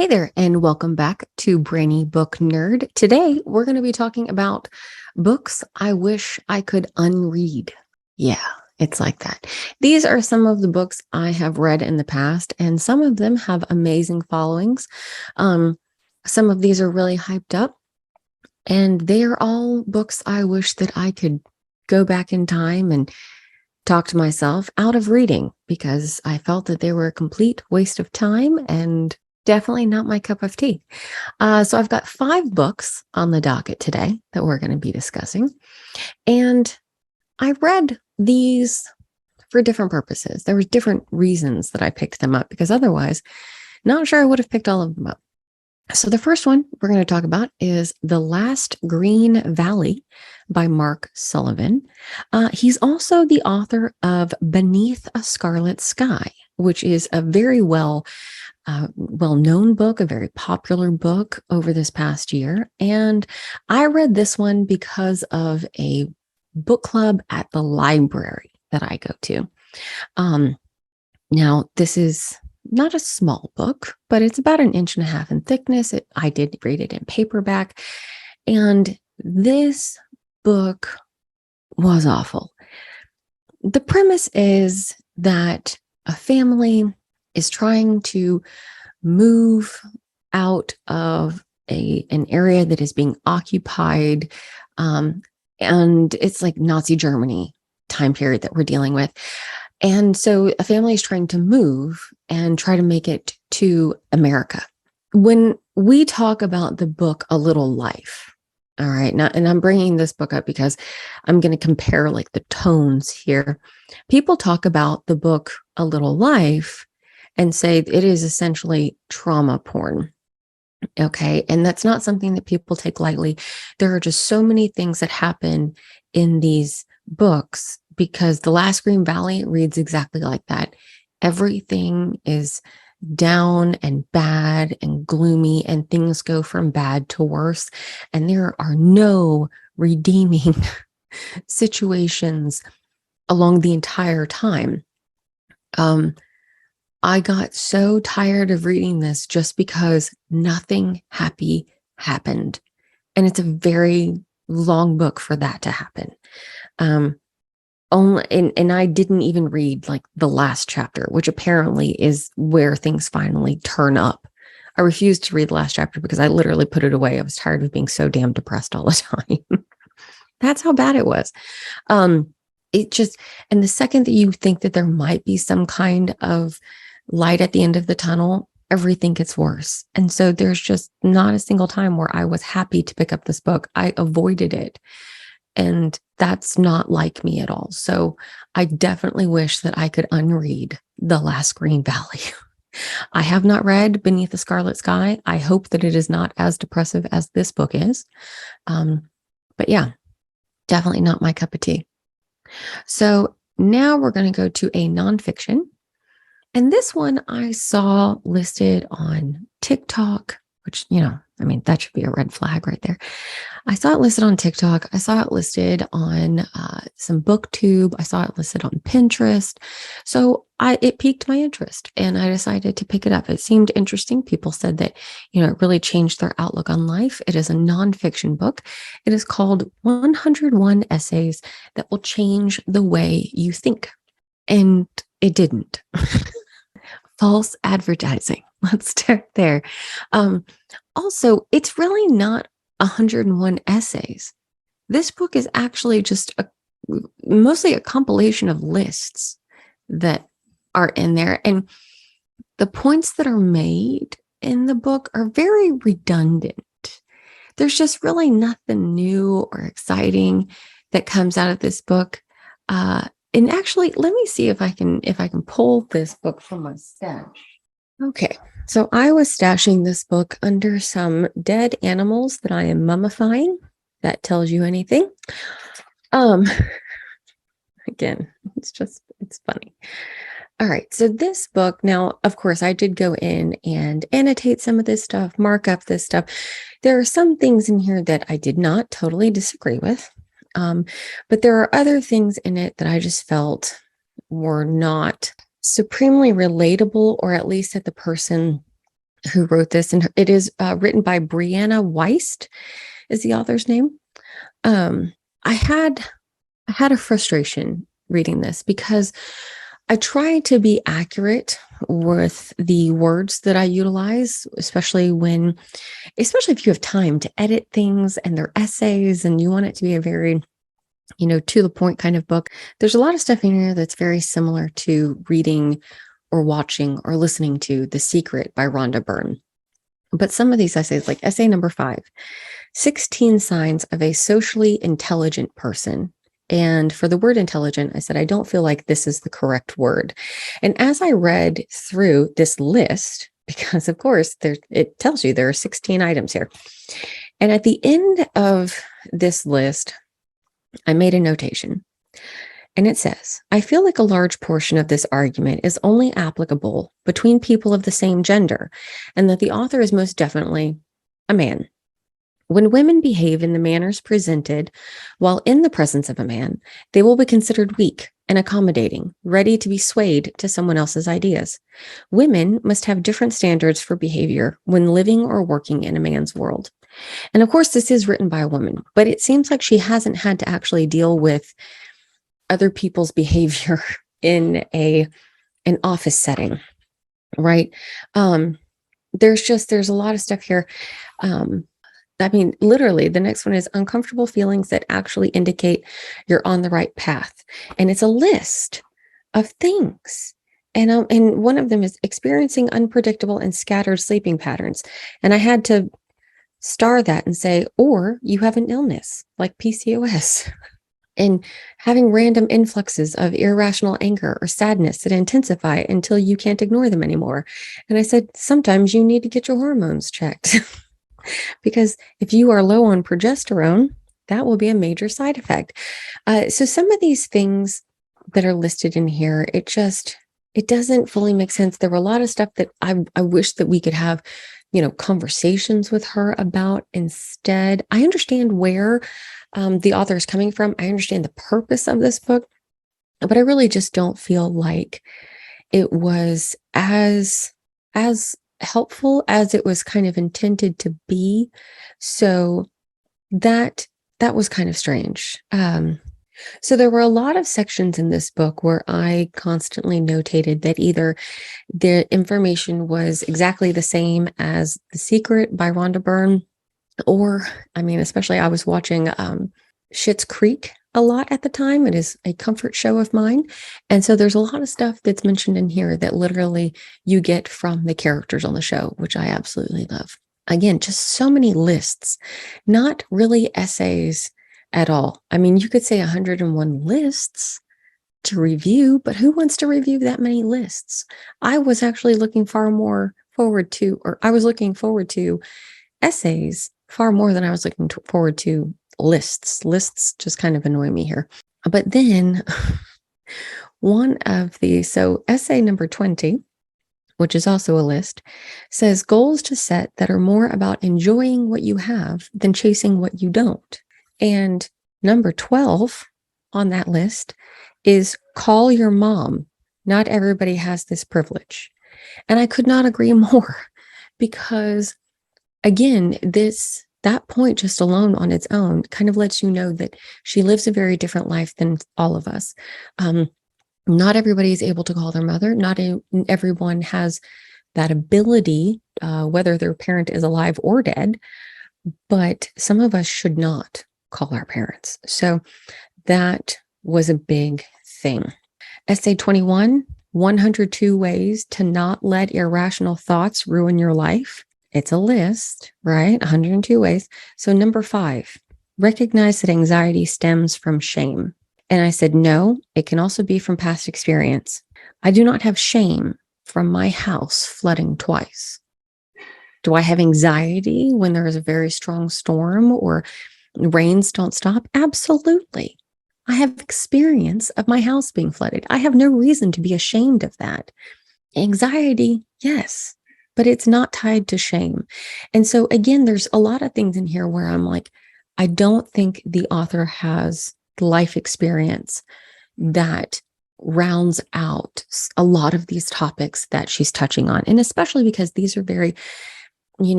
Hey there, and welcome back to Brainy Book Nerd. Today, we're going to be talking about books I wish I could unread. Yeah, it's like that. These are some of the books I have read in the past, and some of them have amazing followings. Um, some of these are really hyped up, and they are all books I wish that I could go back in time and talk to myself out of reading because I felt that they were a complete waste of time and definitely not my cup of tea. So I've got 5 books on the docket today that we're going to be discussing. And I read these for different purposes. There were different reasons that I picked them up because otherwise, not sure I would have picked all of them up. So the first one we're going to talk about is The Last Green Valley by Mark Sullivan. He's also the author of Beneath a Scarlet Sky, which is a very well-known book, a very popular book over this past year. And I read this one because of a book club at the library that I go to. Now, this is not a small book, but it's about 1.5 inches in thickness. I did read it in paperback. And this book was awful. The premise is that a family is trying to move out of an area that is being occupied. And it's like Nazi Germany time period that we're dealing with. And so a family is trying to move and try to make it to America. When we talk about the book A Little Life, all right, now, and I'm bringing this book up because I'm going to compare like the tones here. People talk about the book A Little Life and say it is essentially trauma porn. Okay. And that's not something that people take lightly. There are just so many things that happen in these books because The Last Green Valley reads exactly like that. Everything is down and bad and gloomy, and things go from bad to worse. And there are no redeeming situations along the entire time. I got so tired of reading this just because nothing happy happened. And it's a very long book for that to happen. And I didn't even read like the last chapter, which apparently is where things finally turn up. I refused to read the last chapter because I literally put it away. I was tired of being so damn depressed all the time. That's how bad it was. It just, and the second that you think that there might be some kind of light at the end of the tunnel, everything gets worse. And so there's just not a single time where I was happy to pick up this book. I avoided it. And that's not like me at all. So I definitely wish that I could unread The Last Green Valley. I have not read Beneath the Scarlet Sky. I hope that it is not as depressive as this book is. But yeah, definitely not my cup of tea. So now we're going to go to a nonfiction. And this one I saw listed on TikTok, which, that should be a red flag right there. I saw it listed on TikTok. I saw it listed on some BookTube. I saw it listed on Pinterest. So it piqued my interest and I decided to pick it up. It seemed interesting. People said that, it really changed their outlook on life. It is a nonfiction book. It is called 101 Essays That Will Change the Way You Think. And it didn't. False advertising. Let's start there. Also, it's really not 101 essays. This book is actually just mostly a compilation of lists that are in there. And the points that are made in the book are very redundant. There's just really nothing new or exciting that comes out of this book. And actually, let me see if I can pull this book from my stash. Okay, so I was stashing this book under some dead animals that I am mummifying. That tells you anything. Again, it's funny. All right, so this book, now, of course, I did go in and annotate some of this stuff, mark up this stuff. There are some things in here that I did not totally disagree with. But there are other things in it that I just felt were not supremely relatable, or at least that the person who wrote this, and it is written by Brianna Weist, is the author's name. I had a frustration reading this because I try to be accurate with the words that I utilize, especially if you have time to edit things and they're essays and you want it to be a very, to the point kind of book. There's a lot of stuff in here that's very similar to reading or watching or listening to The Secret by Rhonda Byrne. But some of these essays, like essay number 5, 16 signs of a socially intelligent person. And for the word intelligent, I said, I don't feel like this is the correct word. And as I read through this list, because of course it tells you there are 16 items here. And at the end of this list, I made a notation. And it says, I feel like a large portion of this argument is only applicable between people of the same gender, and that the author is most definitely a man. When women behave in the manners presented while in the presence of a man, they will be considered weak and accommodating, ready to be swayed to someone else's ideas. Women must have different standards for behavior when living or working in a man's world. And of course, this is written by a woman, but it seems like she hasn't had to actually deal with other people's behavior in an office setting, right? There's a lot of stuff here. Literally, the next one is uncomfortable feelings that actually indicate you're on the right path. And it's a list of things. And one of them is experiencing unpredictable and scattered sleeping patterns. And I had to star that and say, or you have an illness like PCOS. And having random influxes of irrational anger or sadness that intensify until you can't ignore them anymore. And I said, sometimes you need to get your hormones checked. Because if you are low on progesterone, that will be a major side effect. So some of these things that are listed in here, it doesn't fully make sense. There were a lot of stuff that I wish that we could have, conversations with her about instead. I understand where the author is coming from. I understand the purpose of this book, but I really just don't feel like it was as helpful as it was kind of intended to be. So that was kind of strange. So there were a lot of sections in this book where I constantly notated that either the information was exactly the same as The Secret by Rhonda Byrne, or, especially I was watching Schitt's Creek a lot at the time. It is a comfort show of mine. And so there's a lot of stuff that's mentioned in here that literally you get from the characters on the show, which I absolutely love. Again, just so many lists, not really essays at all. You could say 101 lists to review, but who wants to review that many lists? I was actually looking forward to essays far more than I was looking forward to lists. Lists just kind of annoy me here. But then so essay number 20, which is also a list, says goals to set that are more about enjoying what you have than chasing what you don't. And number 12 on that list is call your mom. Not everybody has this privilege. And I could not agree more, because again, that point just alone on its own kind of lets you know that she lives a very different life than all of us. Not everybody is able to call their mother. Not everyone has that ability, whether their parent is alive or dead, but some of us should not call our parents. So that was a big thing. Essay 21, 102 ways to not let irrational thoughts ruin your life. It's a list, right? 102 ways. So number 5, recognize that anxiety stems from shame. And I said, no, it can also be from past experience. I do not have shame from my house flooding twice. Do I have anxiety when there is a very strong storm or rains don't stop? Absolutely. I have experience of my house being flooded. I have no reason to be ashamed of that. Anxiety, yes, but it's not tied to shame. And so again, there's a lot of things in here where I'm like, I don't think the author has life experience that rounds out a lot of these topics that she's touching on. And especially because these are very,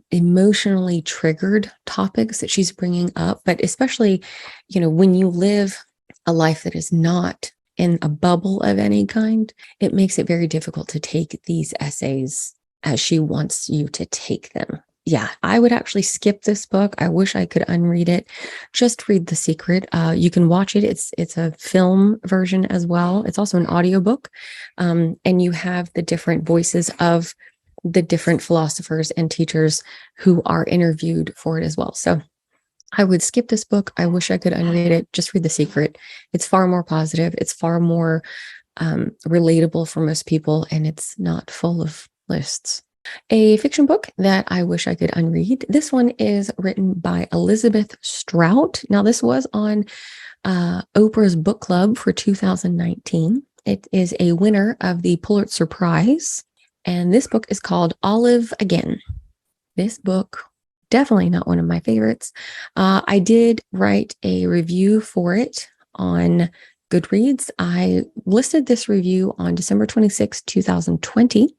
emotionally triggered topics that she's bringing up. But especially, when you live a life that is not in a bubble of any kind, it makes it very difficult to take these essays as she wants you to take them. Yeah, I would actually skip this book. I wish I could unread it. Just read The Secret. You can watch it. It's a film version as well. It's also an audiobook. And you have the different voices of the different philosophers and teachers who are interviewed for it as well. So I would skip this book. I wish I could unread it. Just read The Secret. It's far more positive. It's far more relatable for most people, and it's not full of lists. A fiction book that I wish I could unread. This one is written by Elizabeth Strout. Now, this was on Oprah's book club for 2019. It is a winner of the Pulitzer Prize. And this book is called Olive Again. This book, definitely not one of my favorites. I did write a review for it on Goodreads. I listed this review on December 26, 2020.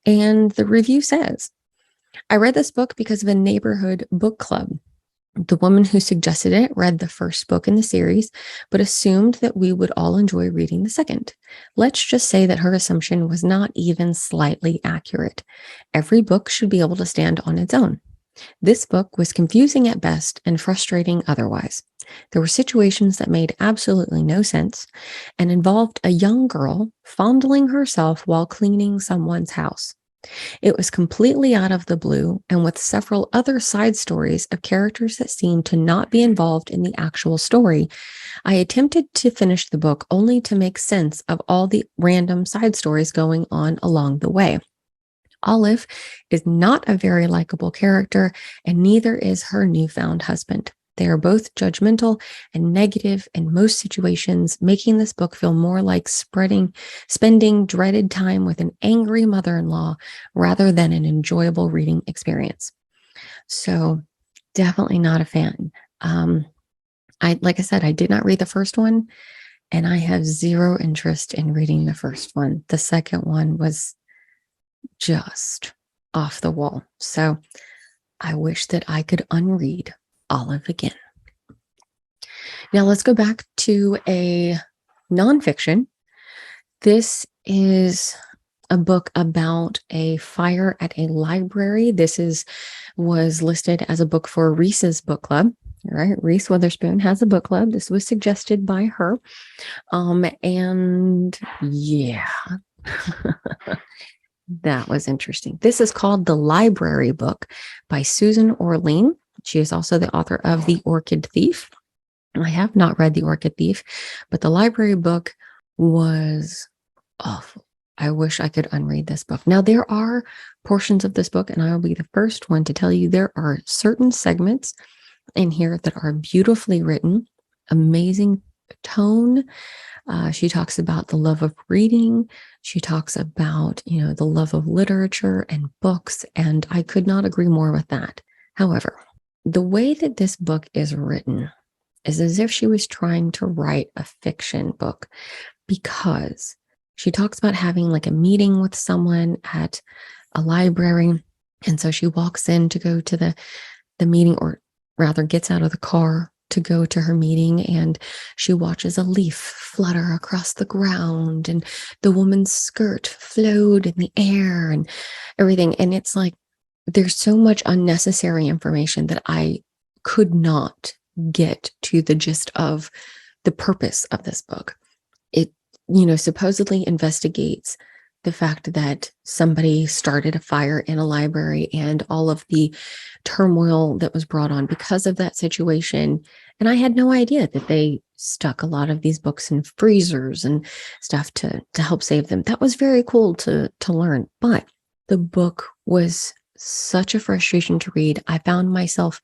And the review says, I read this book because of a neighborhood book club. The woman who suggested it read the first book in the series, but assumed that we would all enjoy reading the second. Let's just say that her assumption was not even slightly accurate. Every book should be able to stand on its own. This book was confusing at best and frustrating otherwise. There were situations that made absolutely no sense and involved a young girl fondling herself while cleaning someone's house. It was completely out of the blue and with several other side stories of characters that seemed to not be involved in the actual story. I attempted to finish the book only to make sense of all the random side stories going on along the way. Olive is not a very likable character, and neither is her newfound husband. They are both judgmental and negative in most situations, making this book feel more like spending dreaded time with an angry mother-in-law rather than an enjoyable reading experience. So definitely not a fan. Like I said, I did not read the first one, and I have zero interest in reading the first one. The second one was just off the wall. So I wish that I could unread Olive Again. Now let's go back to a nonfiction. This is a book about a fire at a library. This was listed as a book for Reese's book club. Right, Reese Witherspoon has a book club. This was suggested by her. And yeah, that was interesting. This is called The Library Book by Susan Orlean. She is also the author of The Orchid Thief. I have not read The Orchid Thief, but The Library Book was awful. I wish I could unread this book. Now, there are portions of this book, and I will be the first one to tell you there are certain segments in here that are beautifully written, amazing tone. She talks about the love of reading. She talks about, the love of literature and books, and I could not agree more with that. However, the way that this book is written is as if she was trying to write a fiction book, because she talks about having like a meeting with someone at a library. And so she walks in to go to the meeting, or rather gets out of the car to go to her meeting, and she watches a leaf flutter across the ground and the woman's skirt float in the air and everything. And it's like, there's so much unnecessary information that I could not get to the gist of the purpose of this book. It, supposedly investigates the fact that somebody started a fire in a library and all of the turmoil that was brought on because of that situation. And I had no idea that they stuck a lot of these books in freezers and stuff to help save them. That was very cool to learn. But the book was such a frustration to read. I found myself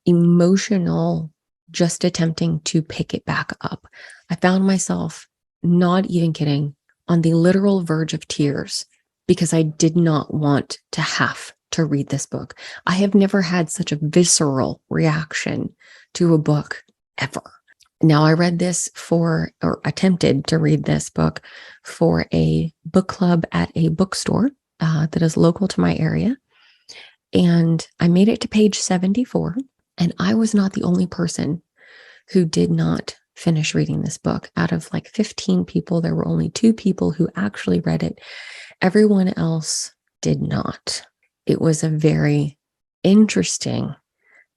emotional just attempting to pick it back up. I found myself, not even kidding, on the literal verge of tears because I did not want to have to read this book. I have never had such a visceral reaction to a book ever. Now, I read this or attempted to read this book for a book club at a bookstore that is local to my area. And I made it to page 74. And I was not the only person who did not finish reading this book. Out of like 15 people, there were only 2 people who actually read it. Everyone else did not. It was a very interesting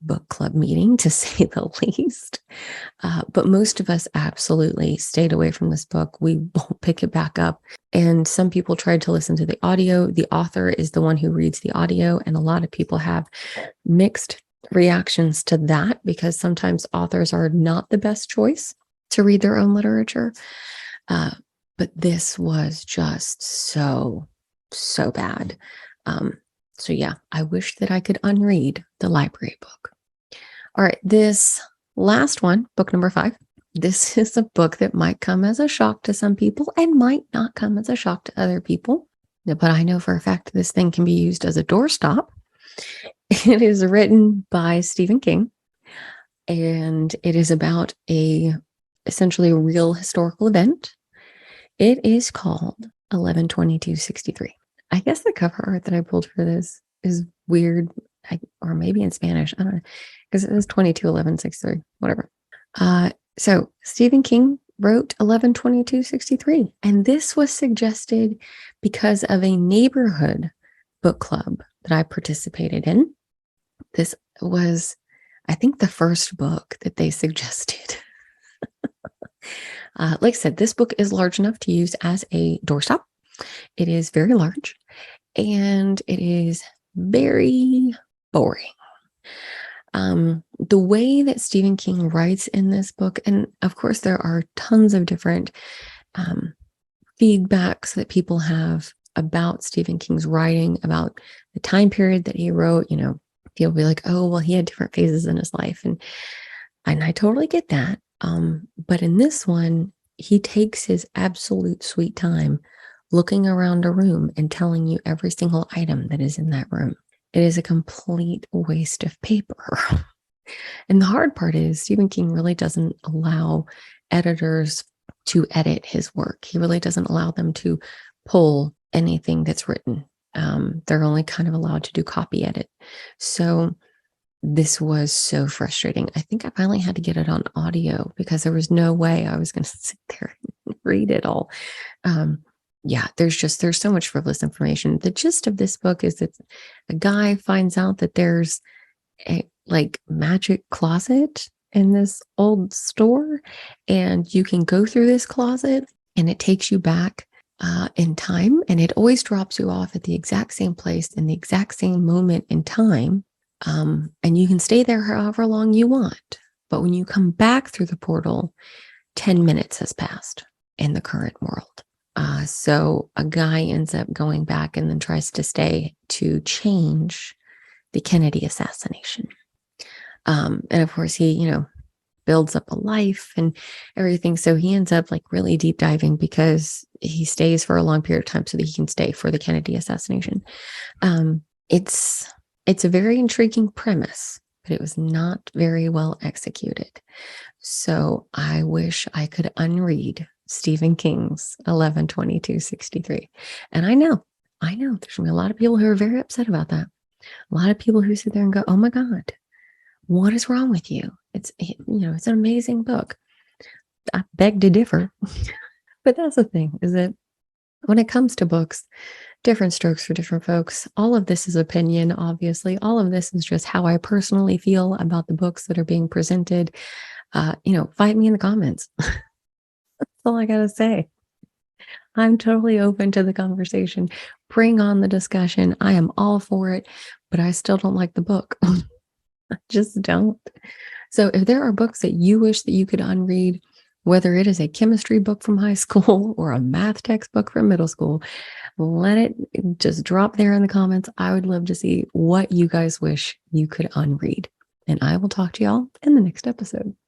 book club meeting, to say the least. But most of us absolutely stayed away from this book. We won't pick it back up. And some people tried to listen to the audio. The author is the one who reads the audio. And a lot of people have mixed reactions to that because sometimes authors are not the best choice to read their own literature. But this was just so bad. So yeah, I wish that I could unread the library book. All right, this last one, book number 5. This is a book that might come as a shock to some people and might not come as a shock to other people. But I know for a fact this thing can be used as a doorstop. It is written by Stephen King, and it is about essentially a real historical event. It is called 11/22/63. I guess the cover art that I pulled for this is weird, or maybe in Spanish. I don't know, because it says 22/11/63, whatever. So Stephen King wrote 11/22/63, and this was suggested because of a neighborhood book club that I participated in. This was, I think, the first book that they suggested. Like I said, this book is large enough to use as a doorstop. It is very large, and it is very boring. The way that Stephen King writes in this book, and of course there are tons of different feedbacks that people have about Stephen King's writing, about the time period that he wrote. You know, people be like, oh, well, he had different phases in his life. And I totally get that. But in this one, he takes his absolute sweet time looking around a room and telling you every single item that is in that room. It is a complete waste of paper. And the hard part is Stephen King really doesn't allow editors to edit his work. He really doesn't allow them to pull anything that's written. They're only kind of allowed to do copy edit. So this was so frustrating. I think I finally had to get it on audio because there was no way I was going to sit there and read it all. Yeah, there's so much frivolous information. The gist of this book is that a guy finds out that there's a magic closet in this old store, and you can go through this closet and it takes you back in time, and it always drops you off at the exact same place in the exact same moment in time. And you can stay there however long you want. But when you come back through the portal, 10 minutes has passed in the current world. So a guy ends up going back and then tries to stay to change the Kennedy assassination. And of course, he, builds up a life and everything. So he ends up really deep diving because he stays for a long period of time so that he can stay for the Kennedy assassination. It's a very intriguing premise, but it was not very well executed. So I wish I could unread Stephen King's 11/22/63. And I know there's going to be a lot of people who are very upset about that. A lot of people who sit there and go, oh my God, what is wrong with you? It's an amazing book. I beg to differ. But that's the thing, is that when it comes to books, different strokes for different folks. All of this is opinion, obviously. All of this is just how I personally feel about the books that are being presented. Fight me in the comments. That's all I got to say. I'm totally open to the conversation. Bring on the discussion. I am all for it, but I still don't like the book. I just don't. So if there are books that you wish that you could unread, whether it is a chemistry book from high school or a math textbook from middle school, let it just drop there in the comments. I would love to see what you guys wish you could unread. And I will talk to y'all in the next episode.